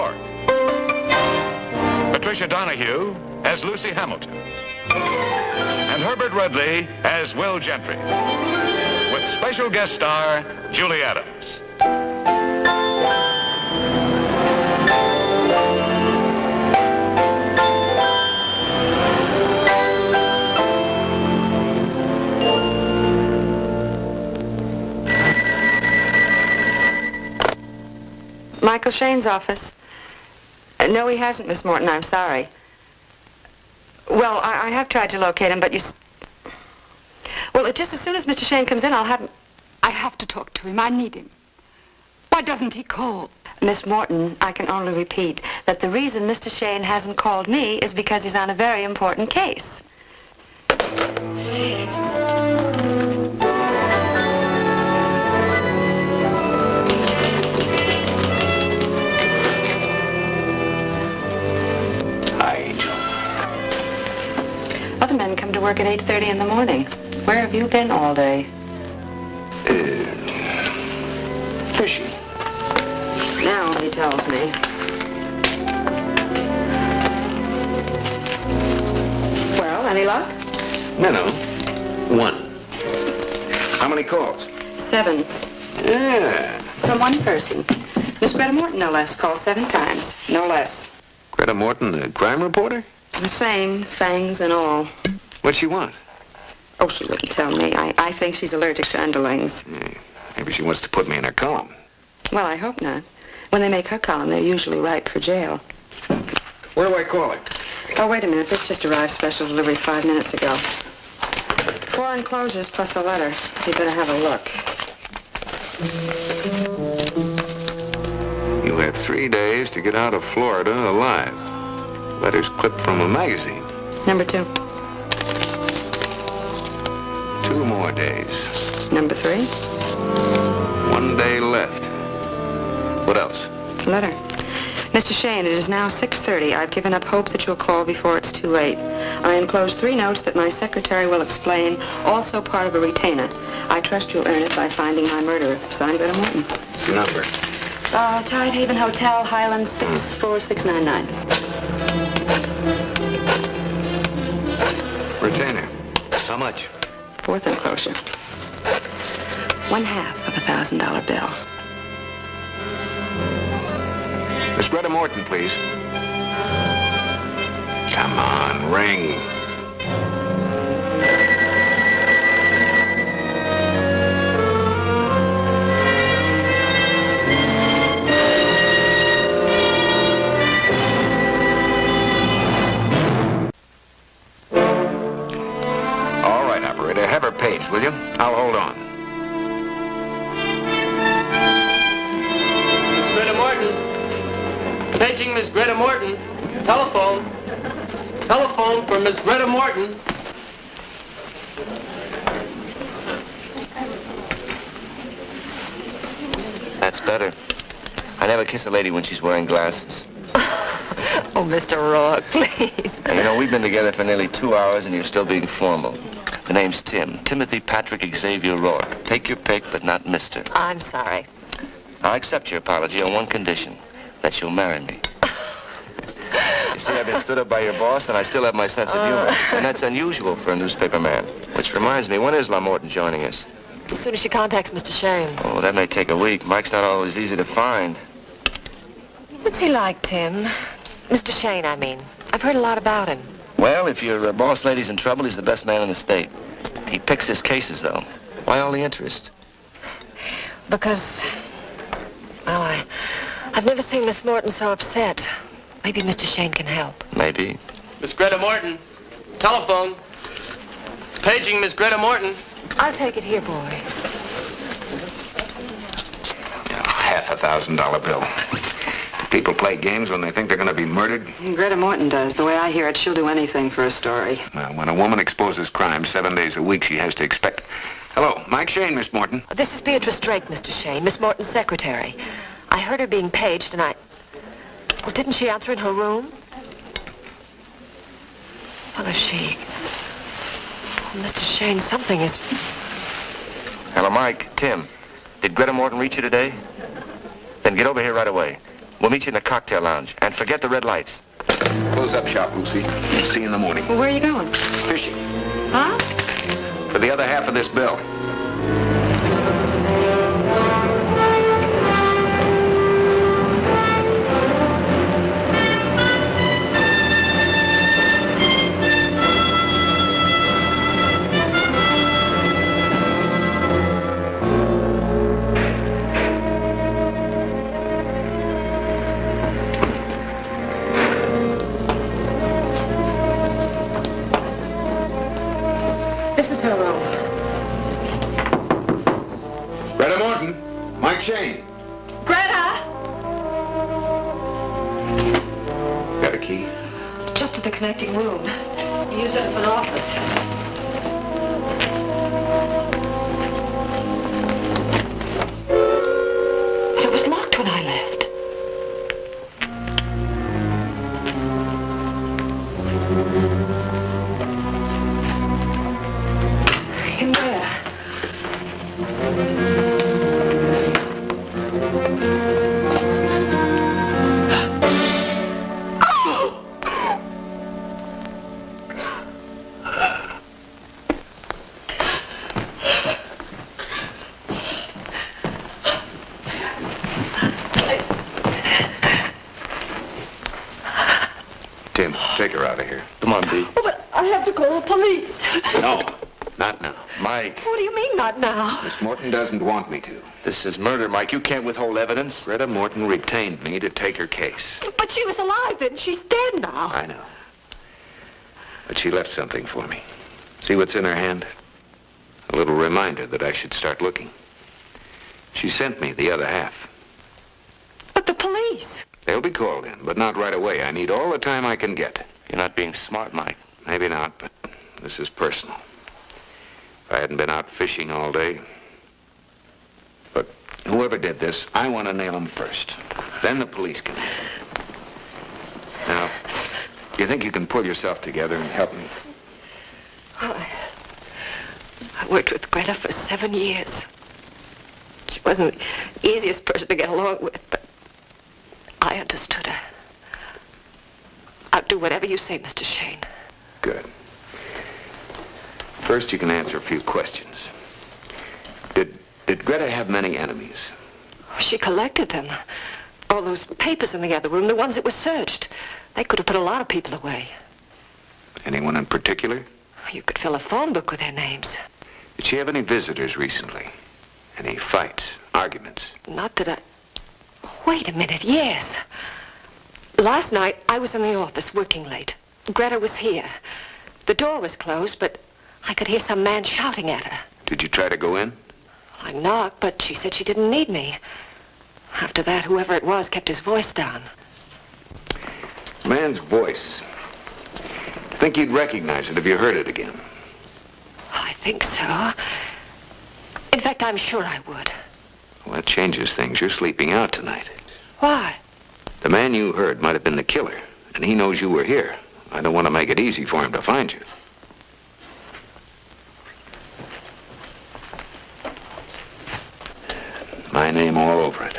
York. Patricia Donahue as Lucy Hamilton. And Herbert Rudley as Will Gentry. With special guest star, Julie Adams. Michael Shayne's office. No, he hasn't, Miss Morton. I'm sorry. Well, I have tried to locate him, but Well, just as soon as Mr. Shayne comes in, I'll have him... I have to talk to him. I need him. Why doesn't he call? Miss Morton, I can only repeat that the reason Mr. Shayne hasn't called me is because he's on a very important case. Other men come to work at 8:30 in the morning. Where have you been all day? Fishing. Now he tells me. Well, any luck? No. One. How many calls? 7. Yeah. From one person. Miss Greta Morton, no less, called 7 times. No less. Greta Morton, the crime reporter? The same, fangs and all. What'd she want? Oh, she wouldn't tell me. I think she's allergic to underlings. Yeah. Maybe she wants to put me in her column. Well, I hope not. When they make her column, they're usually ripe for jail. Where do I call her? Oh, wait a minute. This just arrived special delivery 5 minutes ago. 4 enclosures plus a letter. You better have a look. You had 3 days to get out of Florida alive. Letters clipped from a magazine. Number 2. 2 more days. Number 3. 1 day left. What else? Letter. Mr. Shayne, it is now 6:30. I've given up hope that you'll call before it's too late. I enclose 3 notes that my secretary will explain, also part of a retainer. I trust you'll earn it by finding my murderer. Signed, Greta Morton. Number? Tide Haven Hotel, Highland 64699. Retainer. How much? 4th enclosure. 1/2 of $1,000 bill. Miss Greta Morton, please. Come on, ring. All right, operator. Have her paged, will you? I'll hold on. Miss Greta Morton. Paging Miss Greta Morton. Telephone. Telephone for Miss Greta Morton. That's better. I never kiss a lady when she's wearing glasses. Oh, Mr. Rourke, please. And you know, we've been together for nearly 2 hours and you're still being formal. The name's Tim. Timothy Patrick Xavier Rourke. Take your pick, but not Mr. I'm sorry. I'll accept your apology on one condition. That you'll marry me. You see, I've been stood up by your boss, and I still have my sense of humor. And that's unusual for a newspaper man. Which reminds me, when is La Morton joining us? As soon as she contacts Mr. Shayne. Oh, that may take a week. Mike's not always easy to find. What's he like, Tim? Mr. Shayne, I mean. I've heard a lot about him. Well, if your boss lady's in trouble, he's the best man in the state. He picks his cases, though. Why all the interest? Because, well, I've never seen Miss Morton so upset. Maybe Mr. Shayne can help. Maybe. Miss Greta Morton. Telephone. Paging Miss Greta Morton. I'll take it here, boy. $1,000 bill. People play games when they think they're going to be murdered. Greta Morton does. The way I hear it, she'll do anything for a story. Well, when a woman exposes crime 7 days a week, she has to expect... Hello, Mike Shayne, Miss Morton. This is Beatrice Drake, Mr. Shayne, Miss Morton's secretary. I heard her being paged, and Well, didn't she answer in her room? Well, if she... Oh, Mr. Shayne, something is... Hello, Mike. Tim. Did Greta Morton reach you today? Then get over here right away. We'll meet you in the cocktail lounge. And forget the red lights. Close up shop, Lucy. See you in the morning. Well, where are you going? Fishing. Huh? For the other half of this bill. This is her room. Brett Morton. Mike Shayne. Greta! Got a key? Just to the connecting room. Use it as an office. But it was locked when I left. In there. Tim, take her out of here. Come on, B. Oh, but I have to call the police. No, not now. Mike, What do you mean, not now? Miss Morton doesn't want me to. this is murder, Mike. You can't withhold evidence. Greta Morton retained me to take her case. But she was alive then. She's dead now. I know. But she left something for me. See what's in her hand? A little reminder that I should start looking. She sent me the other half. But the police. They'll be called in, but not right away. I need all the time I can get. You're not being smart, Mike. Maybe not, but this is personal. If I hadn't been out fishing all day. But whoever did this, I want to nail him first. Then the police can. Now, you think you can pull yourself together and help me? Oh, I worked with Greta for 7 years. She wasn't the easiest person to get along with, but I understood her. I'll do whatever you say, Mr. Shayne. Good. First, you can answer a few questions. Did Greta have many enemies? She collected them. All those papers in the other room, the ones that were searched. They could have put a lot of people away. Anyone in particular? You could fill a phone book with their names. Did she have any visitors recently? Any fights, arguments? Not that I... Wait a minute, yes. Last night, I was in the office working late. Greta was here. The door was closed, but I could hear some man shouting at her. Did you try to go in? I knocked, but she said she didn't need me. After that, whoever it was kept his voice down. Man's voice. Think you'd recognize it if you heard it again? I think so. In fact, I'm sure I would. Well, that changes things. You're sleeping out tonight. Why? The man you heard might have been the killer, and he knows you were here. I don't want to make it easy for him to find you. My name all over it.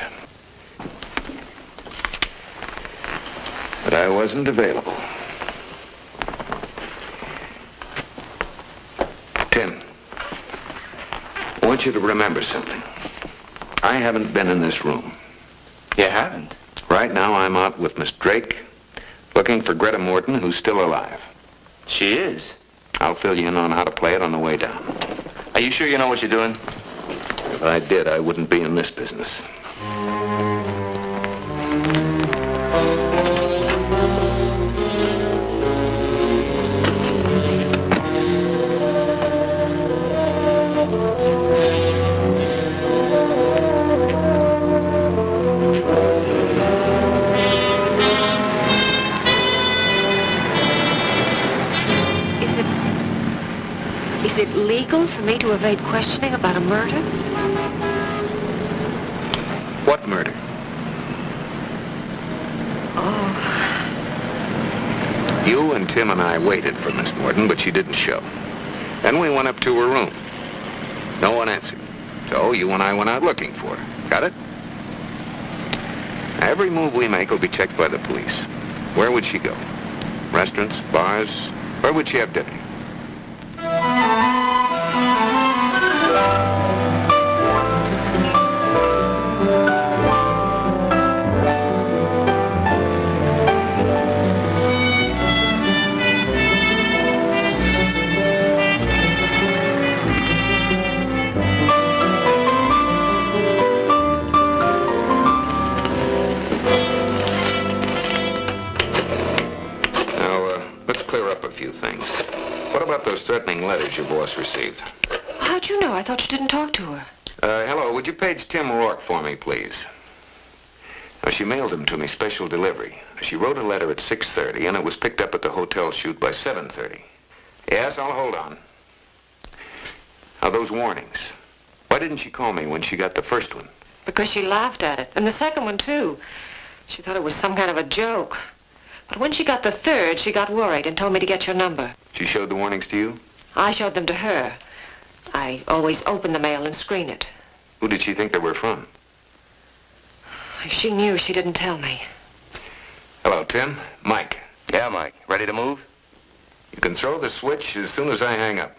But I wasn't available. Tim, I want you to remember something. I haven't been in this room. You haven't? Right now, I'm out with Miss Drake, looking for Greta Morton, who's still alive. She is. I'll fill you in on how to play it on the way down. Are you sure you know what you're doing? If I did, I wouldn't be in this business. Is it legal for me to evade questioning about a murder? What murder? Oh, You and Tim and I waited for Miss Morton, but she didn't show. Then we went up to her room. No one answered. So you and I went out looking for her. Got it? Every move we make will be checked by the police. Where would she go? Restaurants, bars? Where would she have dinner? Things. What about those threatening letters your boss received? How'd you know? I thought you didn't talk to her. Hello, would you page Tim Rourke for me, please? Now, she mailed them to me, special delivery. She wrote a letter at 6:30, and it was picked up at the hotel shoot by 7:30. Yes, I'll hold on. Now, those warnings. Why didn't she call me when she got the first one? Because she laughed at it. And the second one, too. She thought it was some kind of a joke. But when she got the third, she got worried and told me to get your number. She showed the warnings to you? I showed them to her. I always open the mail and screen it. Who did she think they were from? If she knew, she didn't tell me. Hello, Tim. Mike. Yeah, Mike. Ready to move? You can throw the switch as soon as I hang up.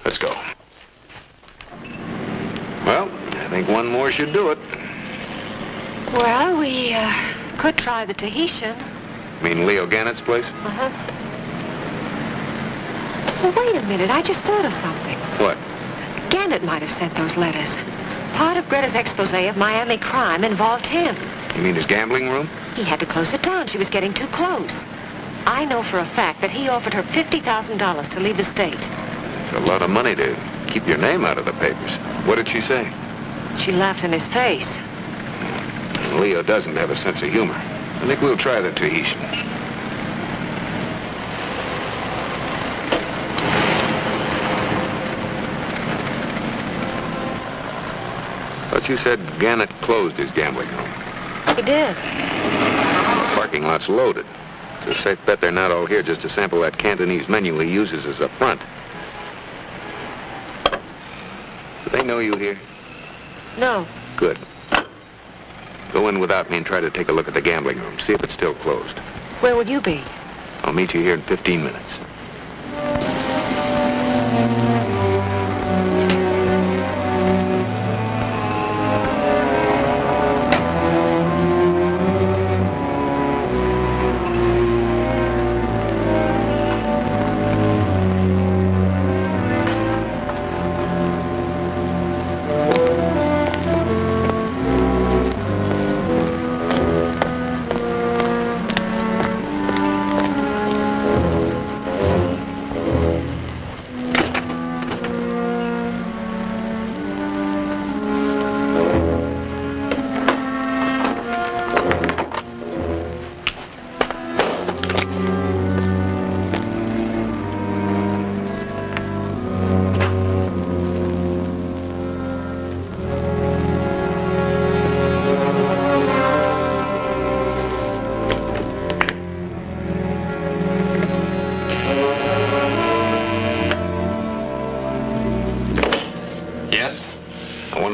Let's go. Well, I think one more should do it. Well, we could try the Tahitian. Mean Leo Gannett's place? Uh-huh. Well, wait a minute. I just thought of something. What? Gannett might have sent those letters. Part of Greta's expose of Miami crime involved him. You mean his gambling room? He had to close it down. She was getting too close. I know for a fact that he offered her $50,000 to leave the state. It's a lot of money to keep your name out of the papers. What did she say? She laughed in his face. Leo doesn't have a sense of humor. I think we'll try the Tahitian. But you said Gannett closed his gambling room. He did. The parking lot's loaded. It's a safe bet they're not all here just to sample that Cantonese menu he uses as a front. Do they know you here? No. Good. Go in without me and try to take a look at the gambling room. See if it's still closed. Where will you be? I'll meet you here in 15 minutes.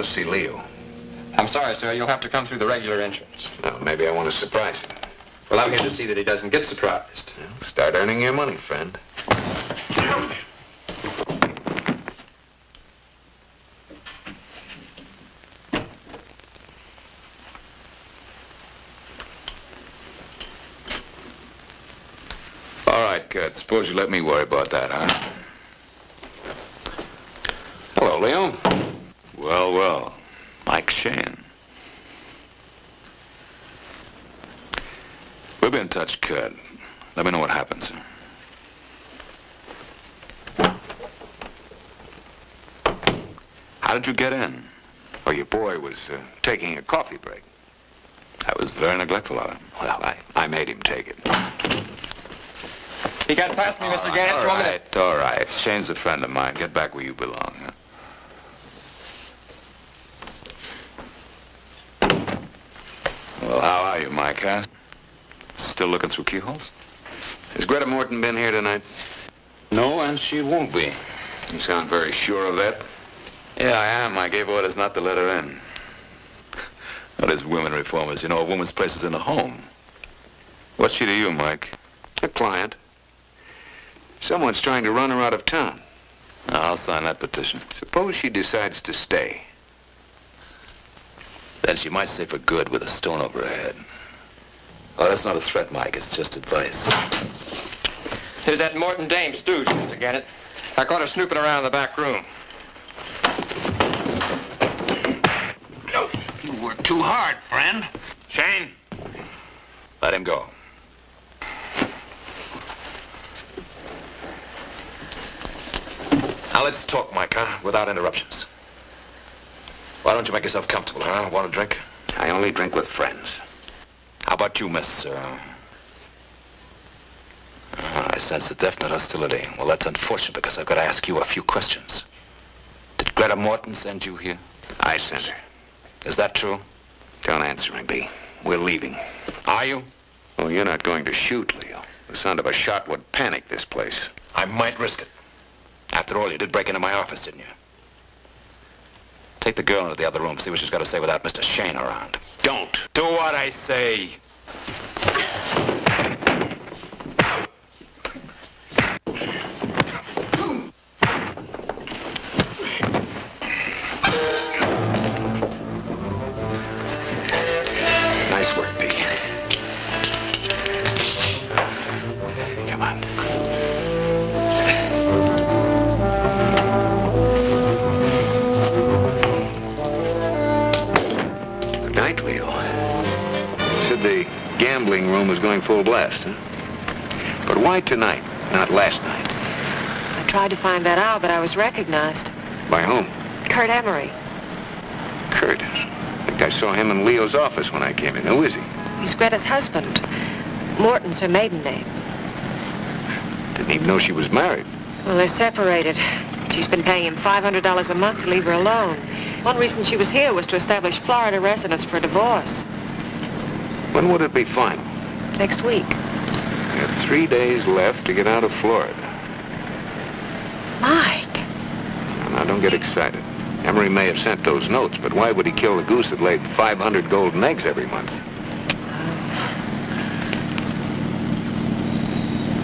See Leo. I'm sorry, sir. You'll have to come through the regular entrance. Well, maybe I want to surprise him. Well, I'm here to see that he doesn't get surprised. Well, start earning your money, friend. All right, kid. Suppose you let me worry about that, huh? Hello, Leo. Well, well. Mike Shayne. We'll be in touch, kid. Let me know what happens. How did you get in? Oh, your boy was taking a coffee break. That was very neglectful of him. Well, I made him take it. He got past me, Mr. Gannett. All right. Shayne's a friend of mine. Get back where you belong, huh? Well, how are you, Mike, huh? Still looking through keyholes? Has Greta Morton been here tonight? No, and she won't be. You sound very sure of that. Yeah, I am. I gave orders not to let her in. What is women reformers? You know, a woman's place is in the home. What's she to you, Mike? A client. Someone's trying to run her out of town. I'll sign that petition. Suppose she decides to stay. Then she might stay for good with a stone over her head. Oh, that's not a threat, Mike. It's just advice. Here's that Morton dame stooge, Mr. Gannett. I caught her snooping around in the back room. You work too hard, friend. Shayne, let him go. Now let's talk, Mike, huh? Without interruptions. Why don't you make yourself comfortable, huh? Want a drink? I only drink with friends. How about you, miss? I sense a definite hostility. Well, that's unfortunate because I've got to ask you a few questions. Did Greta Morton send you here? I sent her. Is that true? Don't answer me, B. We're leaving. Are you? Oh, you're not going to shoot, Leo. The sound of a shot would panic this place. I might risk it. After all, you did break into my office, didn't you? Take the girl into the other room, see what she's got to say without Mr. Shayne around. Don't. Do what I say. Nice work, B. Come on. Good night, Leo. Said the gambling room was going full blast, huh? But why tonight, not last night? I tried to find that out, but I was recognized. By whom? Kurt Emery. Kurt. I think I saw him in Leo's office when I came in. Who is he? He's Greta's husband. Morton's her maiden name. Didn't even know she was married. Well, they're separated. She's been paying him $500 a month to leave her alone. One reason she was here was to establish Florida residence for a divorce. When would it be final? Next week. You have 3 days left to get out of Florida. Mike. Now, don't get excited. Emery may have sent those notes, but why would he kill the goose that laid 500 golden eggs every month?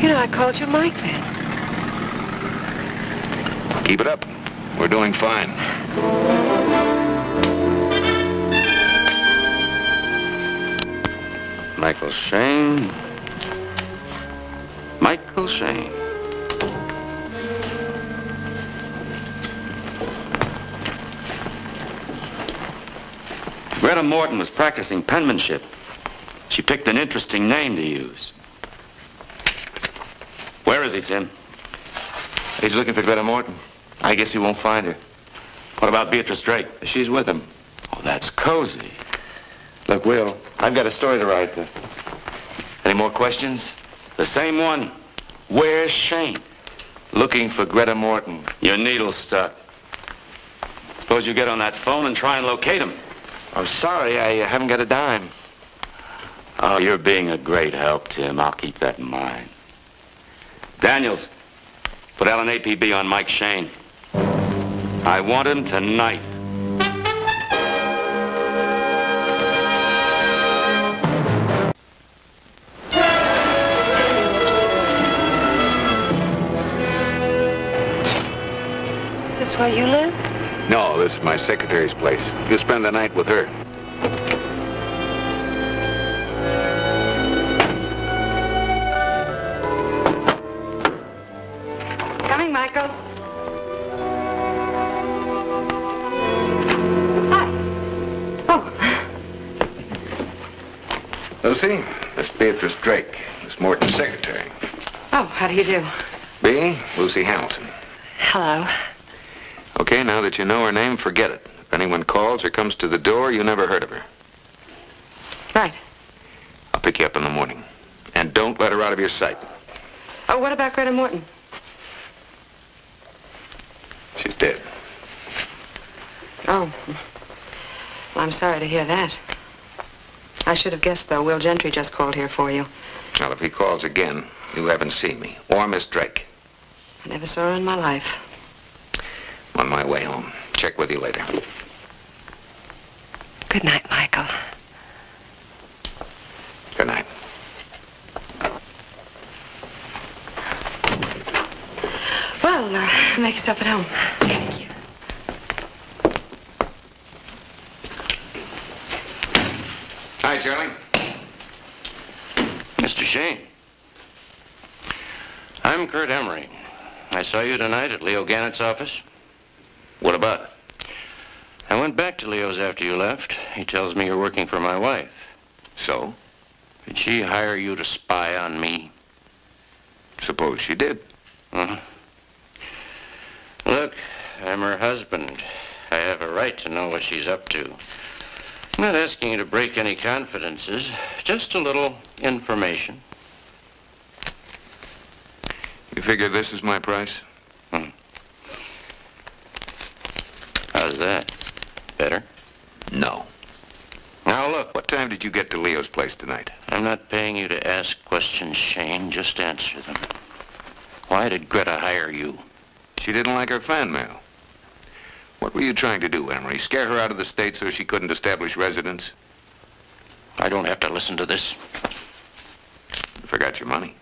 You know, I called you Mike then. Keep it up. We're doing fine. Michael Shayne. Michael Shayne. Greta Morton was practicing penmanship. She picked an interesting name to use. Where is he, Tim? He's looking for Greta Morton. I guess he won't find her. What about Beatrice Drake? She's with him. Oh, that's cozy. Look, Will, I've got a story to write. Any more questions? The same one. Where's Shayne? Looking for Greta Morton. Your needle's stuck. Suppose you get on that phone and try and locate him. I'm sorry, I haven't got a dime. Oh, you're being a great help, Tim. I'll keep that in mind. Daniels, put out an APB on Mike Shayne. I want him tonight. Is this where you live? No, this is my secretary's place. You spend the night with her. Coming, Michael. Hi. Oh. Lucy, Miss Beatrice Drake, Miss Morton's secretary. Oh, how do you do? B, Lucy Hamilton. Hello. Okay, now that you know her name, forget it. If anyone calls or comes to the door, you never heard of her. Right. I'll pick you up in the morning. And don't let her out of your sight. Oh, what about Greta Morton? She's dead. Oh. Well, I'm sorry to hear that. I should have guessed, though. Will Gentry just called here for you. Well, if he calls again, you haven't seen me. Or Miss Drake. I never saw her in my life. On my way home. Check with you later. Good night, Michael. I'll make us up at home. Thank you. Hi, Charlie. Mr. Shayne. I'm Kurt Emery. I saw you tonight at Leo Gannett's office. What about it? I went back to Leo's after you left. He tells me you're working for my wife. So? Did she hire you to spy on me? Suppose she did. Uh-huh. Look, I'm her husband. I have a right to know what she's up to. I'm not asking you to break any confidences, just a little information. You figure this is my price? How's that? Better? No. Now look, what time did you get to Leo's place tonight? I'm not paying you to ask questions, Shayne. Just answer them. Why did Greta hire you? She didn't like her fan mail. What were you trying to do, Emery? Scare her out of the state so she couldn't establish residence? I don't have to listen to this. You forgot your money.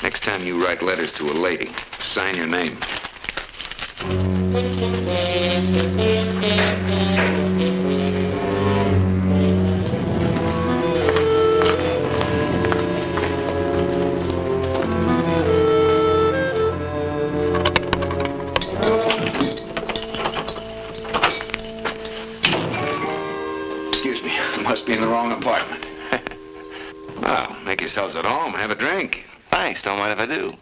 Next time you write letters to a lady, sign your name. Excuse me, I must be in the wrong apartment. Well, make yourselves at home, have a drink. Thanks, don't mind if I do.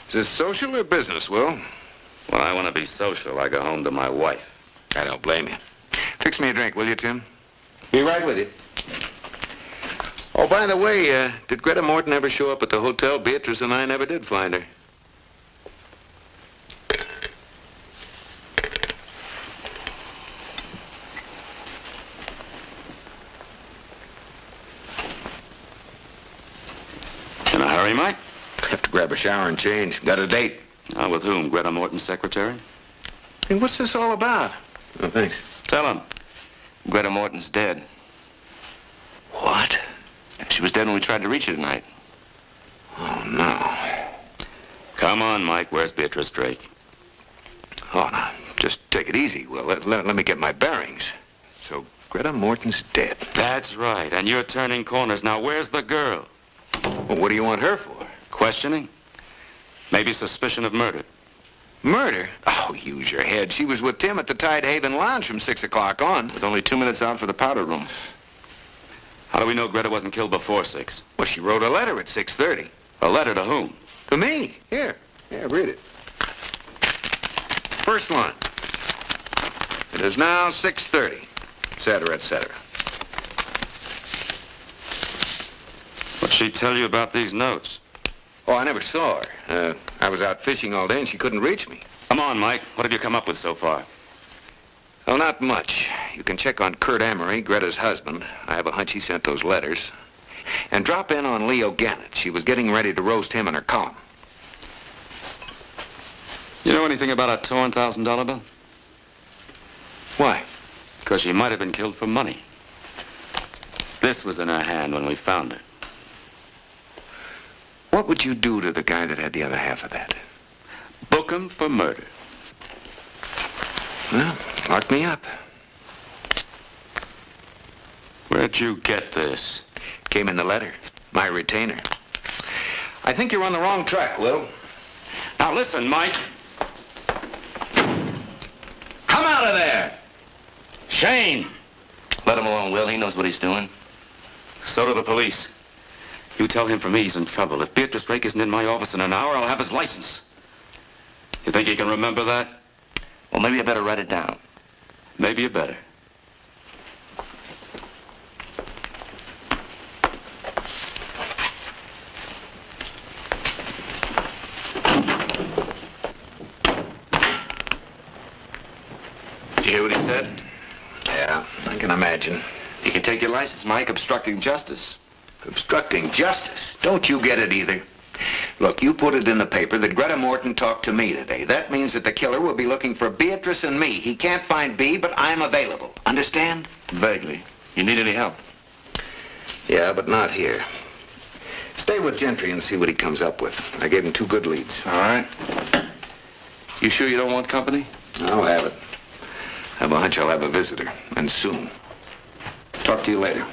Is this social or business, Will? When I want to be social, I go home to my wife. I don't blame you. Fix me a drink, will you, Tim? Be right with you. Oh, by the way, did Greta Morton ever show up at the hotel? Beatrice and I never did find her. In a hurry, Mike? Have to grab a shower and change. Got a date. With whom? Greta Morton's secretary? Hey, what's this all about? Oh, thanks. Tell him. Greta Morton's dead. What? She was dead when we tried to reach her tonight. Oh, no. Come on, Mike. Where's Beatrice Drake? Oh, no. Just take it easy, Will. Let me get my bearings. So, Greta Morton's dead. That's right. And you're turning corners. Now, where's the girl? Well, what do you want her for? Questioning? Maybe suspicion of murder. Murder? Oh, use your head. She was with Tim at the Tide Haven Lounge from 6 o'clock on. With only 2 minutes out for the powder room. How do we know Greta wasn't killed before 6? Well, she wrote a letter at 6:30. A letter to whom? To me. Here. Yeah, read it. First line. It is now 6:30, etc., etc. What'd she tell you about these notes? Oh, I never saw her. I was out fishing all day and she couldn't reach me. Come on, Mike. What have you come up with so far? Well, not much. You can check on Kurt Emery, Greta's husband. I have a hunch he sent those letters. And drop in on Leo Gannett. She was getting ready to roast him in her column. You know anything about a torn $1,000 bill? Why? Because she might have been killed for money. This was in her hand when we found her. What would you do to the guy that had the other half of that? Book him for murder. Well, lock me up. Where'd you get this? Came in the letter. My retainer. I think you're on the wrong track, Will. Now listen, Mike. Come out of there! Shayne! Let him alone, Will. He knows what he's doing. So do the police. You tell him from me he's in trouble. If Beatrice Drake isn't in my office in an hour, I'll have his license. You think he can remember that? Well, maybe I better write it down. Maybe you better. Did you hear what he said? Yeah, I can imagine. You can take your license, Mike, obstructing justice. Obstructing justice. Don't you get it either? Look, you put it in the paper that Greta Morton talked to me today. That means that the killer will be looking for Beatrice and me. He can't find B, but I'm available. Understand? Vaguely. You need any help? Yeah, but not here. Stay with Gentry and see what he comes up with. I gave him 2 good leads. All right. You sure you don't want company? I'll have it. I have a hunch I'll have a visitor, and soon. Talk to you later.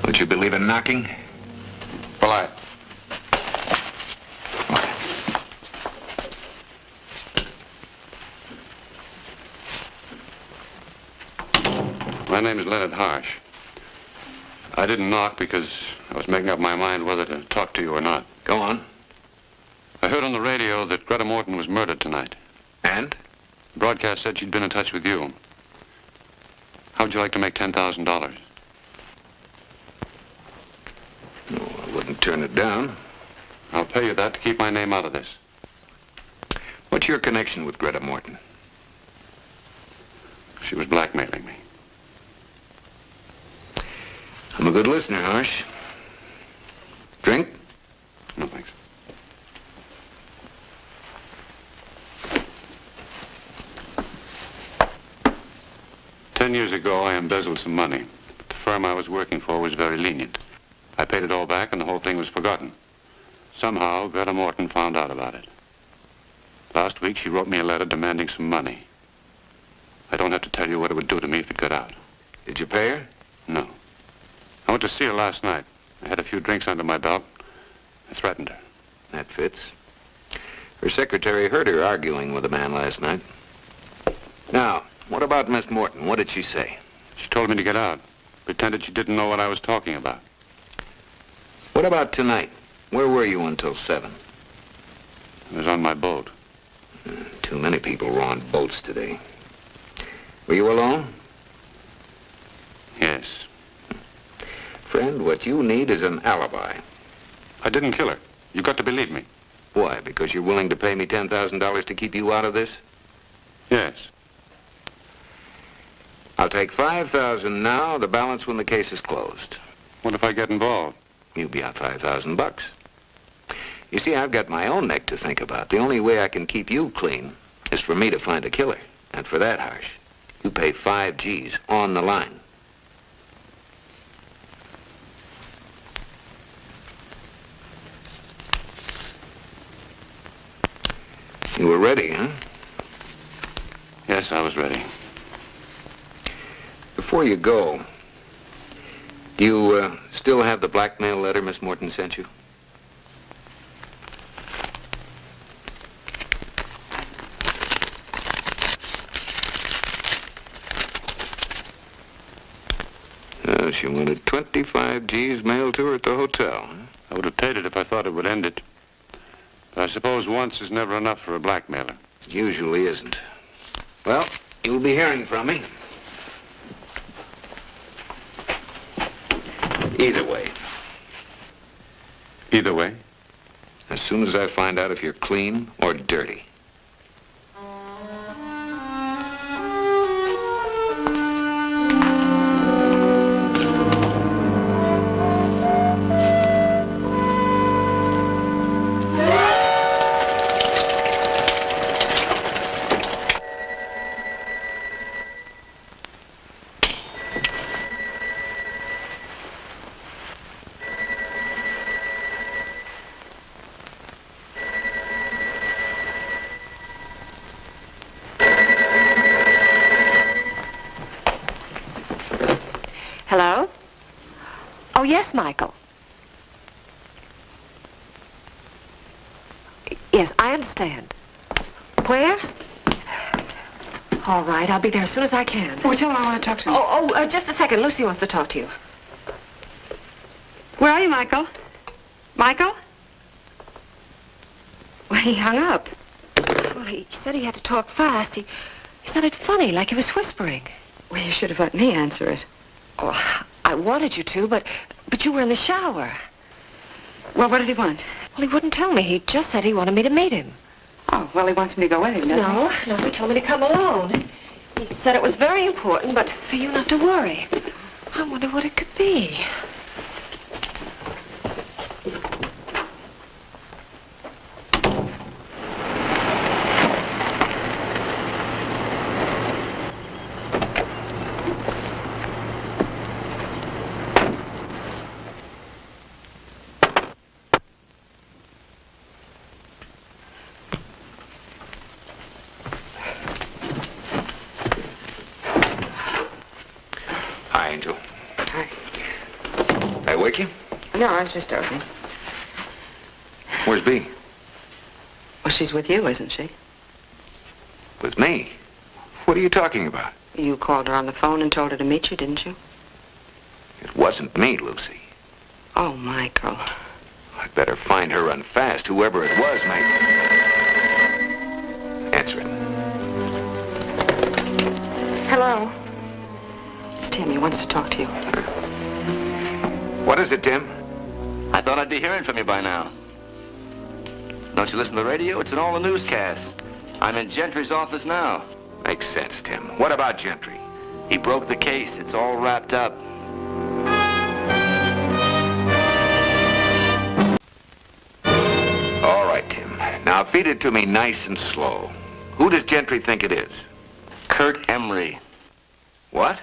Would you believe in knocking? Polite. My name is Leonard Harsh. I didn't knock because I was making up my mind whether to talk to you or not. Go on. I heard on the radio that Greta Morton was murdered tonight. And? The broadcast said she'd been in touch with you. How would you like to make $10,000? Oh, I wouldn't turn it down. I'll pay you that to keep my name out of this. What's your connection with Greta Morton? She was blackmailing me. I'm a good listener, Harsh. Drink? No, thanks. Ten years ago, I embezzled some money, but the firm I was working for was very lenient. I paid it all back, and the whole thing was forgotten. Somehow, Greta Morton found out about it. Last week, she wrote me a letter demanding some money. I don't have to tell you what it would do to me if it got out. Did you pay her? No. I went to see her last night. I had a few drinks under my belt. I threatened her. That fits. Her secretary heard her arguing with a man last night. Now, what about Miss Morton? What did she say? She told me to get out. Pretended she didn't know what I was talking about. What about tonight? Where were you until 7? I was on my boat. Too many people were on boats today. Were you alone? Yes. Friend, what you need is an alibi. I didn't kill her. You got to believe me. Why? Because you're willing to pay me $10,000 to keep you out of this? Yes. I'll take $5,000 now, the balance when the case is closed. What if I get involved? You'll be out $5,000. You see, I've got my own neck to think about. The only way I can keep you clean is for me to find a killer. And for that, Harsh, you pay 5 G's on the line. You were ready, huh? Yes, I was ready. Before you go, do you still have the blackmail letter Miss Morton sent you? She wanted 25 G's mailed to her at the hotel. Huh? I would have paid it if I thought it would end it. But I suppose once is never enough for a blackmailer. Usually isn't. Well, you'll be hearing from me. Either way. Either way? As soon as I find out if you're clean or dirty. Hello? Oh, yes, Michael. Yes, I understand. Where? All right, I'll be there as soon as I can. Oh, tell him I want to talk to him. Just a second. Lucy wants to talk to you. Where are you, Michael? Michael? Well, he hung up. Well, he said he had to talk fast. He sounded funny, like he was whispering. Well, you should have let me answer it. Oh, I wanted you to, but you were in the shower. Well, what did he want? Well, he wouldn't tell me. He just said he wanted me to meet him. Oh, well, he wants me to go with him, doesn't he? No, he told me to come alone. He said it was very important, but for you not to worry. I wonder what it could be. Hi, Angel. Hi. Did I wake you? No, I was just dozing. Where's Bea? Well, she's with you, isn't she? With me? What are you talking about? You called her on the phone and told her to meet you, didn't you? It wasn't me, Lucy. Oh, Michael. I'd better find her run fast, whoever it was, mate. Answer it. Hello. It's Tim. He wants to talk to you. What is it, Tim? I thought I'd be hearing from you by now. Don't you listen to the radio? It's in all the newscasts. I'm in Gentry's office now. Makes sense, Tim. What about Gentry? He broke the case. It's all wrapped up. All right, Tim. Now feed it to me nice and slow. Who does Gentry think it is? Kurt Emery. What?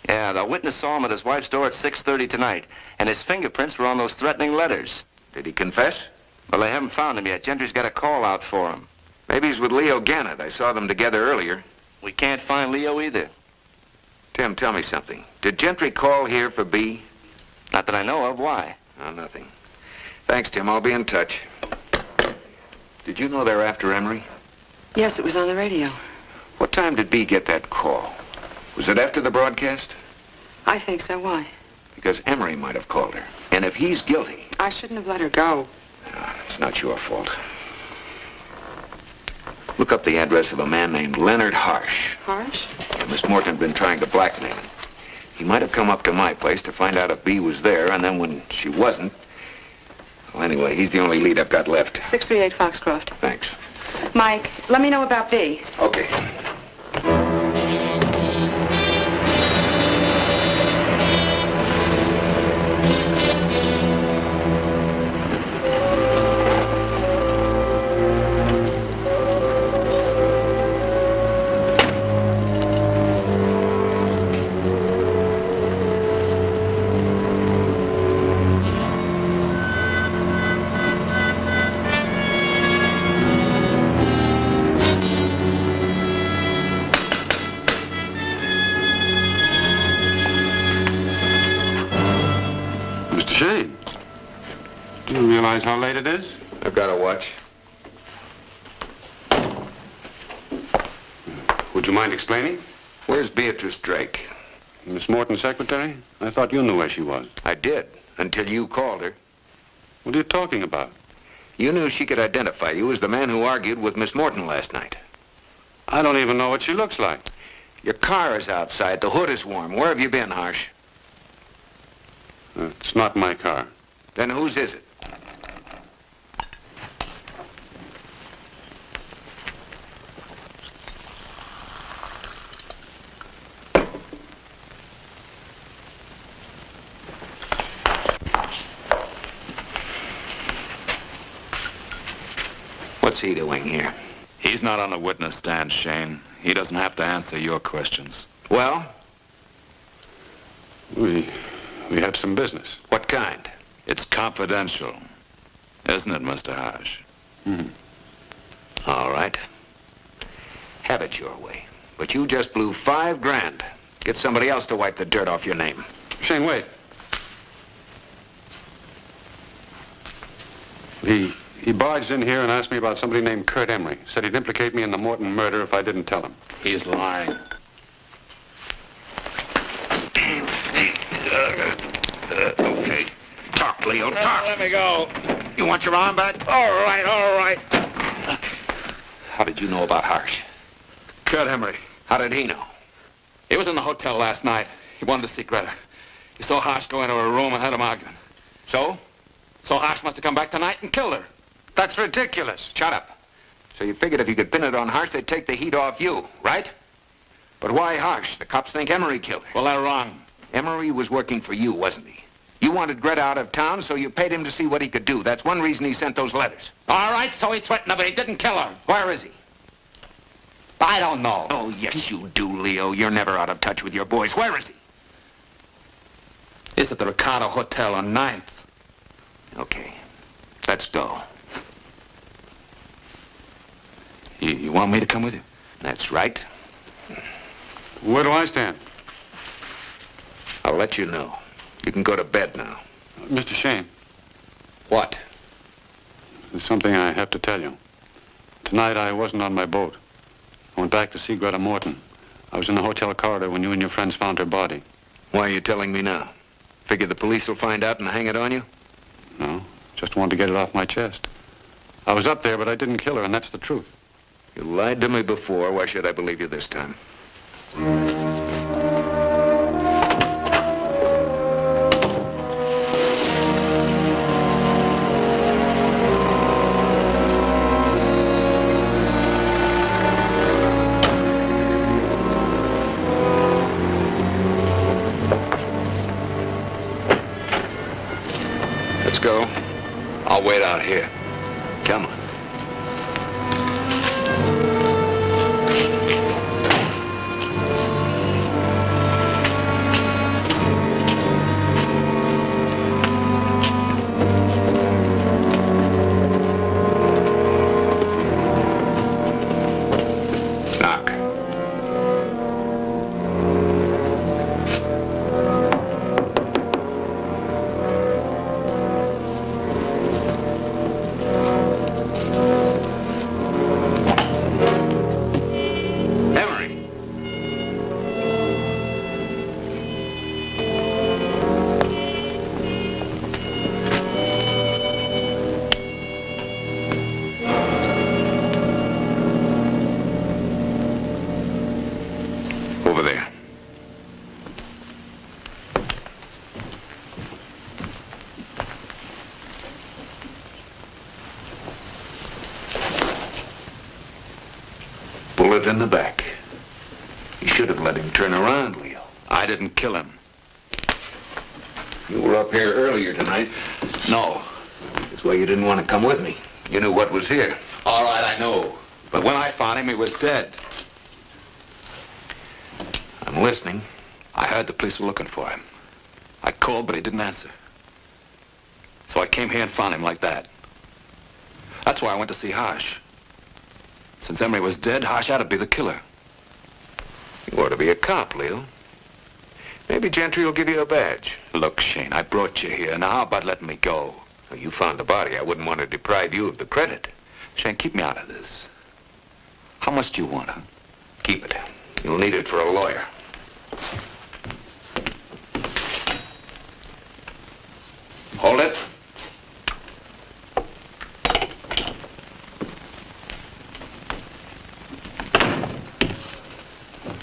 Yeah, the witness saw him at his wife's door at 6:30 tonight, and his fingerprints were on those threatening letters. Did he confess? Well, they haven't found him yet. Gentry's got a call out for him. Maybe he's with Leo Gannett. I saw them together earlier. We can't find Leo either. Tim, tell me something. Did Gentry call here for Bea? Not that I know of. Why? Oh, nothing. Thanks, Tim. I'll be in touch. Did you know they're after Emery? Yes, it was on the radio. What time did Bea get that call? Was it after the broadcast? I think so. Why? Because Emery might have called her. And if he's guilty... I shouldn't have let her go. It's not your fault. Look up the address of a man named Leonard Harsh. Harsh? Miss Morton had been trying to blackmail him. He might have come up to my place to find out if Bea was there, and then when she wasn't... Well, anyway, he's the only lead I've got left. 638 Foxcroft. Thanks. Mike, let me know about Bea. Okay. Shayne, do you realize how late it is? I've got a watch. Would you mind explaining? Where's Beatrice Drake? Miss Morton's secretary? I thought you knew where she was. I did, until you called her. What are you talking about? You knew she could identify you as the man who argued with Miss Morton last night. I don't even know what she looks like. Your car is outside. The hood is warm. Where have you been, Harsh? It's not my car. Then whose is it? What's he doing here? He's not on the witness stand, Shayne. He doesn't have to answer your questions. Well? We had some business. What kind? It's confidential, isn't it, Mr. Harsh? All right. Have it your way. But you just blew $5 grand. Get somebody else to wipe the dirt off your name. Shayne, wait. He barged in here and asked me about somebody named Kurt Emery. Said he'd implicate me in the Morton murder if I didn't tell him. He's lying. Okay. Talk, Leo, talk. Let me go. You want your arm back? All right, all right. How did you know about Harsh? Kurt Emery. How did he know? He was in the hotel last night. He wanted to see Greta. He saw Harsh go into her room and had him arguing. So? So Harsh must have come back tonight and killed her. That's ridiculous. Shut up. So you figured if you could pin it on Harsh, they'd take the heat off you, right? But why Harsh? The cops think Emery killed her. Well, they're wrong. Emery was working for you, wasn't he? You wanted Greta out of town, so you paid him to see what he could do. That's one reason he sent those letters. All right, so he threatened her, but he didn't kill her. Where is he? I don't know. Oh, yes, you do, Leo. You're never out of touch with your boys. Where is he? He's at the Ricardo Hotel on 9th. Okay. Let's go. You want me to come with you? That's right. Where do I stand? I'll let you know. You can go to bed now. Mr. Shayne, What? there's something I have to tell you. Tonight I wasn't on my boat. I went back to see Greta Morton. I was in the hotel corridor when you and your friends found her body. Why are you telling me now? Figure the police will find out and hang it on you? No, just wanted to get it off my chest. I was up there, but I didn't kill her, and that's the truth. You lied to me before. Why should I believe you this time? Let's go. I'll wait out here. Come on. Knock. Emery. Over there. Bullet in the back. You should have let him turn around, Leo. I didn't kill him. You were up here earlier tonight. No. That's why you didn't want to come with me. You knew what was here. All right, I know. But when I found him, he was dead. I'm listening. I heard the police were looking for him. I called, but he didn't answer. So I came here and found him like that. That's why I went to see Harsh. Since Emery was dead, Harsh had to be the killer. You ought to be a cop, Leo. Maybe Gentry will give you a badge. Look, Shayne, I brought you here. Now how about letting me go? Well, you found the body. I wouldn't want to deprive you of the credit. Shayne, keep me out of this. How much do you want, huh? Keep it. You'll need it for a lawyer. Hold it.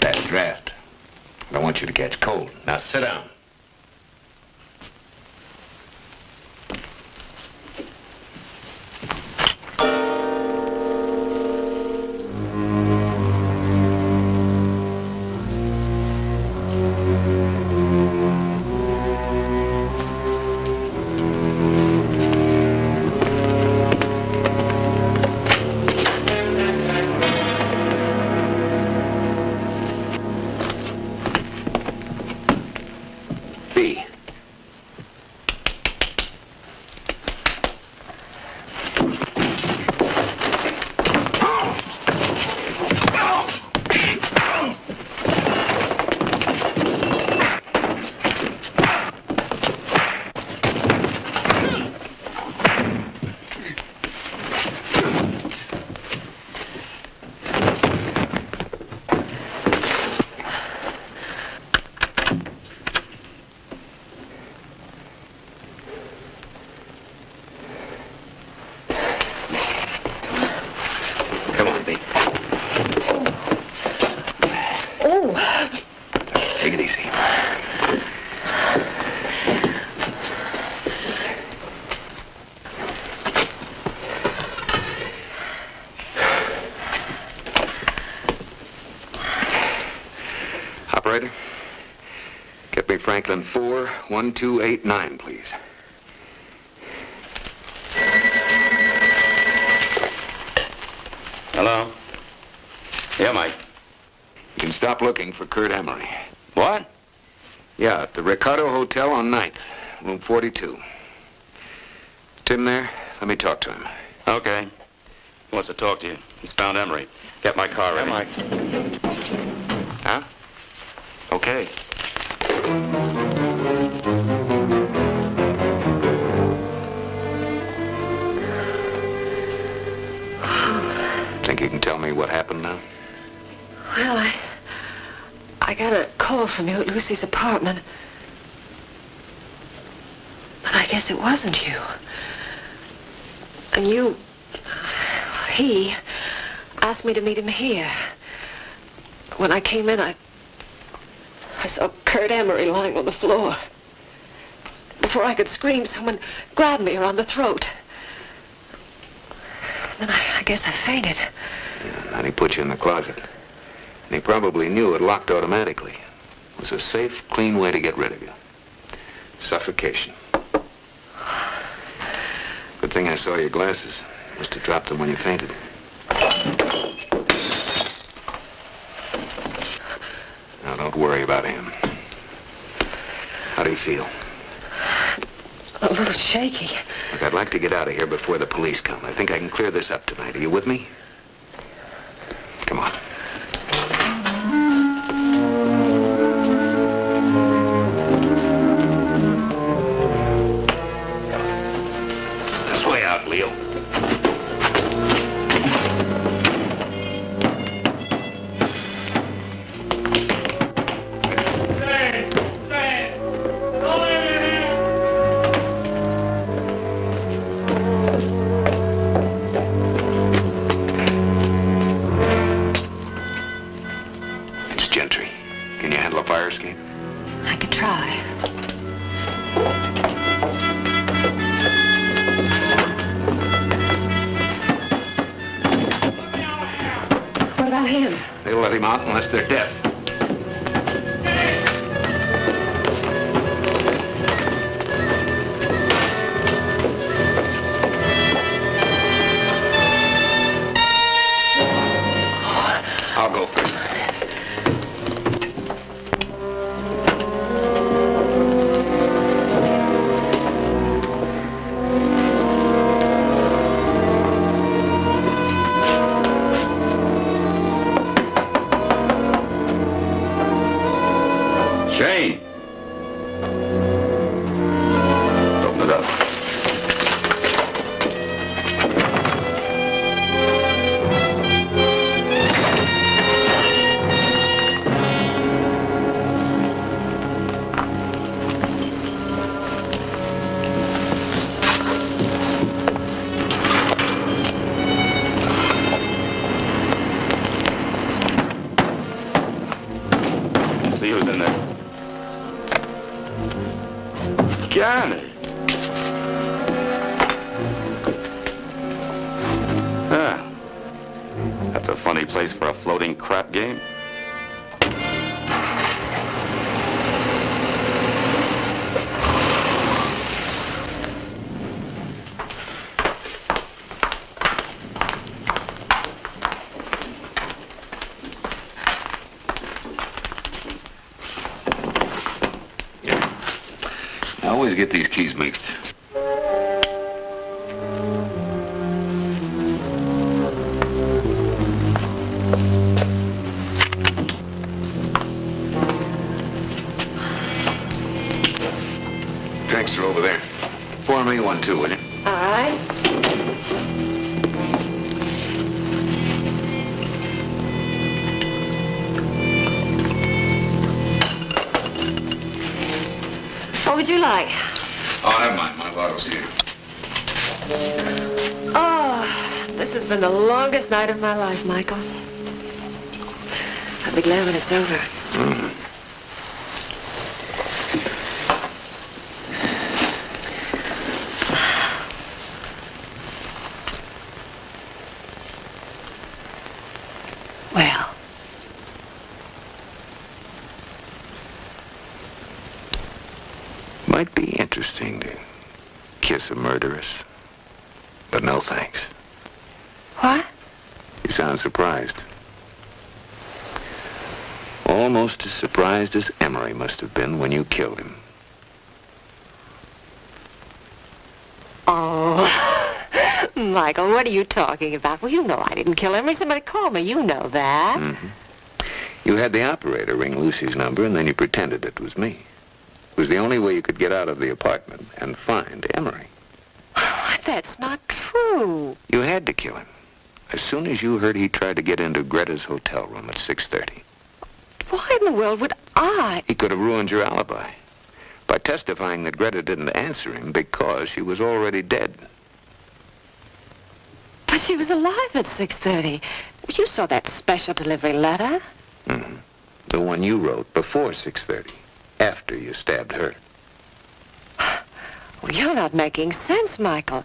That draft. I don't want you to catch cold. Now sit down. B. Take it easy. Operator, get me Franklin 41289, please. Hello? Yeah, Mike. You can stop looking for Kurt Emery. What? Yeah, at the Ricardo Hotel on 9th, room 42. Tim there? Let me talk to him. Okay. He wants to talk to you. He's found Emery. Get my car ready. Mike. Huh? Okay. Think you can tell me what happened now? Well, I got a call from you at Lucy's apartment. But I guess it wasn't you. And he asked me to meet him here. When I came in, I saw Kurt Emery lying on the floor. Before I could scream, someone grabbed me around the throat. Then I guess I fainted. Yeah, and he put you in the closet. And he probably knew it locked automatically. It was a safe, clean way to get rid of you. Suffocation. Good thing I saw your glasses. Must have dropped them when you fainted. Now, don't worry about him. How do you feel? A little shaky. Look, I'd like to get out of here before the police come. I think I can clear this up tonight. Are you with me? Come on. This way out, Leo. I could try. What about him? They'll let him out unless they're deaf. I'll go first. Shayne! Open it up. See who's in there. Got it. Ah, that's a funny place for a floating crap game. I always get these keys mixed. Drinks are over there. Pour me one, too, will you? All right. What would you like? Oh, never mind. My bottle's here. Oh, this has been the longest night of my life, Michael. I'll be glad when it's over. Might be interesting to kiss a murderess. But no thanks. What? You sound surprised. Almost as surprised as Emery must have been when you killed him. Oh, Michael, what are you talking about? Well, you know I didn't kill Emery. Somebody called me. You know that. Mm-hmm. You had the operator ring Lucy's number, and then you pretended it was me. It was the only way you could get out of the apartment and find Emery. That's not true. You had to kill him. As soon as you heard he tried to get into Greta's hotel room at 6:30. Why in the world would I? He could have ruined your alibi by testifying that Greta didn't answer him because she was already dead. But she was alive at 6:30. You saw that special delivery letter. Mm-hmm. The one you wrote before 6:30, after you stabbed her. Well, you're not making sense, Michael.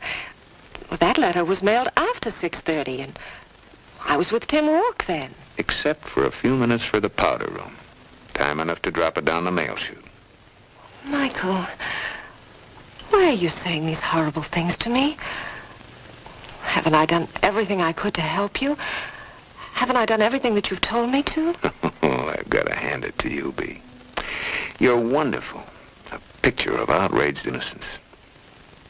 Well, that letter was mailed after 6:30, and I was with Tim Rourke then. Except for a few minutes for the powder room. Time enough to drop it down the mail chute. Michael, why are you saying these horrible things to me? Haven't I done everything I could to help you? Haven't I done everything that you've told me to? Oh, I've got to hand it to you, B. You're wonderful. A picture of outraged innocence.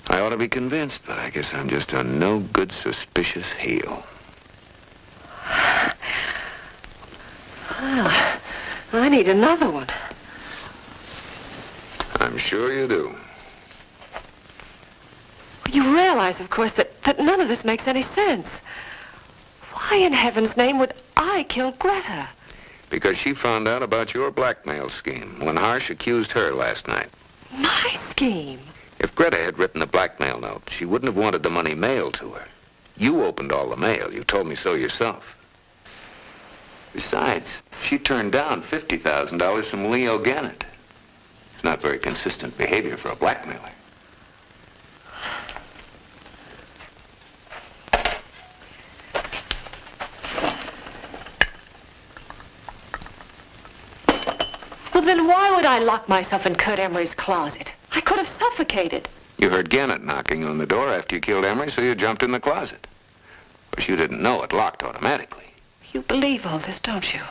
I ought to be convinced, but I guess I'm just a no-good, suspicious heel. I need another one. I'm sure you do. You realize, of course, that none of this makes any sense. Why in heaven's name would I kill Greta? Because she found out about your blackmail scheme when Harsh accused her last night. My scheme? If Greta had written the blackmail note, she wouldn't have wanted the money mailed to her. You opened all the mail. You told me so yourself. Besides, she turned down $50,000 from Leo Gannett. It's not very consistent behavior for a blackmailer. Well, then why would I lock myself in Kurt Emery's closet? I could have suffocated. You heard Gannett knocking on the door after you killed Emery, so you jumped in the closet. Of course, you didn't know it locked automatically. You believe all this, don't you?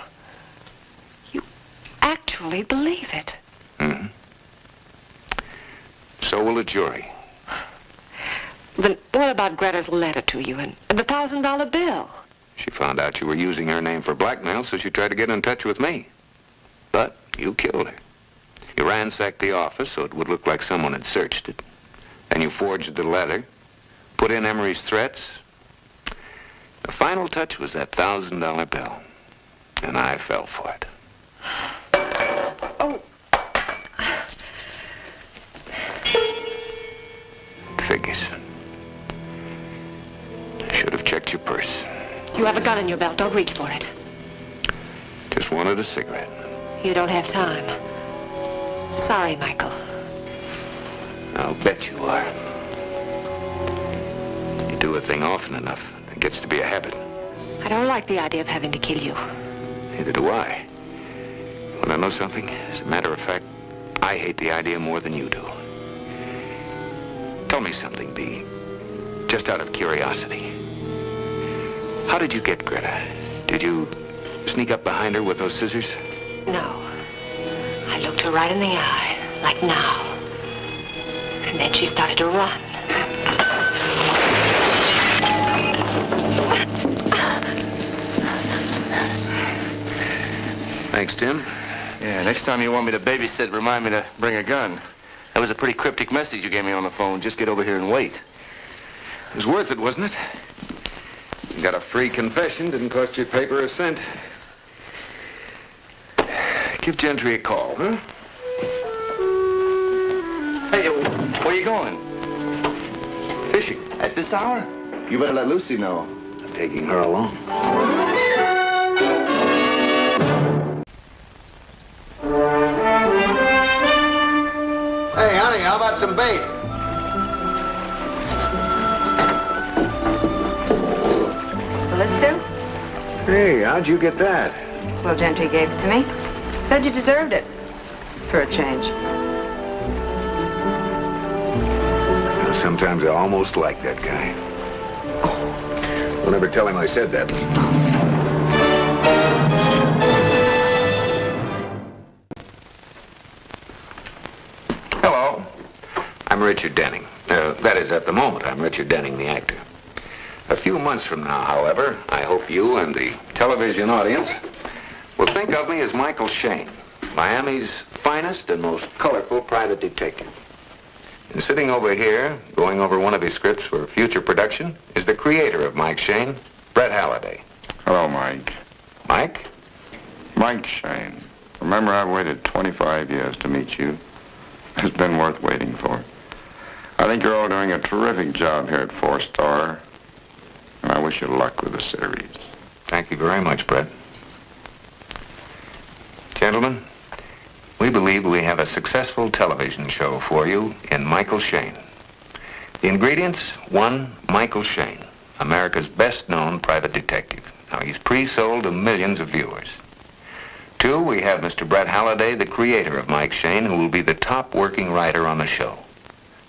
You actually believe it. Mm-hmm. So will a jury. Then what about Greta's letter to you and the $1,000 bill? She found out you were using her name for blackmail, so she tried to get in touch with me. But you killed her. You ransacked the office so it would look like someone had searched it. Then you forged the letter, put in Emery's threats. The final touch was that $1,000 bill. And I fell for it. Oh. Figures. I should have checked your purse. You have a gun in your belt. Don't reach for it. Just wanted a cigarette. You don't have time. Sorry, Michael. I'll bet you are. You do a thing often enough, it gets to be a habit. I don't like the idea of having to kill you. Neither do I. Want to know something? As a matter of fact, I hate the idea more than you do. Tell me something, B. Just out of curiosity. How did you get Greta? Did you sneak up behind her with those scissors? No. I looked her right in the eye, like now. And then she started to run. Thanks, Tim. Yeah, next time you want me to babysit, remind me to bring a gun. That was a pretty cryptic message you gave me on the phone. Just get over here and wait. It was worth it, wasn't it? You got a free confession, didn't cost you paper a cent. Give Gentry a call, huh? Hey, where you going? Fishing. At this hour? You better let Lucy know. I'm taking her along. Hey, honey, how about some bait? Will this do? Hey, how'd you get that? Well, Gentry gave it to me. Said you deserved it. For a change. Sometimes I almost like that guy. Don't ever tell him I said that. Hello. I'm Richard Denning. That is, at the moment, I'm Richard Denning, the actor. A few months from now, however, I hope you and the television audience will think of me as Michael Shayne, Miami's finest and most colorful private detective. And sitting over here, going over one of his scripts for future production, is the creator of Mike Shayne, Brett Halliday. Hello, Mike. Mike? Mike Shayne. Remember, I've waited 25 years to meet you. It's been worth waiting for. I think you're all doing a terrific job here at 4-Star, and I wish you luck with the series. Thank you very much, Brett. Gentlemen, we believe we have a successful television show for you in Michael Shayne. The ingredients: 1, Michael Shayne, America's best-known private detective. Now, he's pre-sold to millions of viewers. 2, we have Mr. Brett Halliday, the creator of Mike Shayne, who will be the top working writer on the show.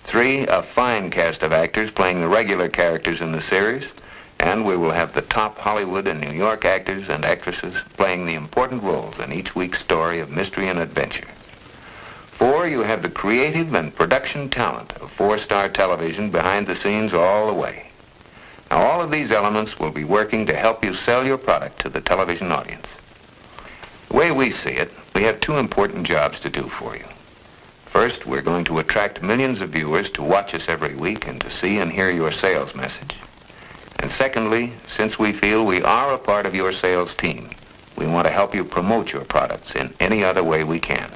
3, a fine cast of actors playing the regular characters in the series. And we will have the top Hollywood and New York actors and actresses playing the important roles in each week's story of mystery and adventure. 4, you have the creative and production talent of 4-Star television behind the scenes all the way. Now, all of these elements will be working to help you sell your product to the television audience. The way we see it, we have 2 important jobs to do for you. First, we're going to attract millions of viewers to watch us every week and to see and hear your sales message. And secondly, since we feel we are a part of your sales team, we want to help you promote your products in any other way we can.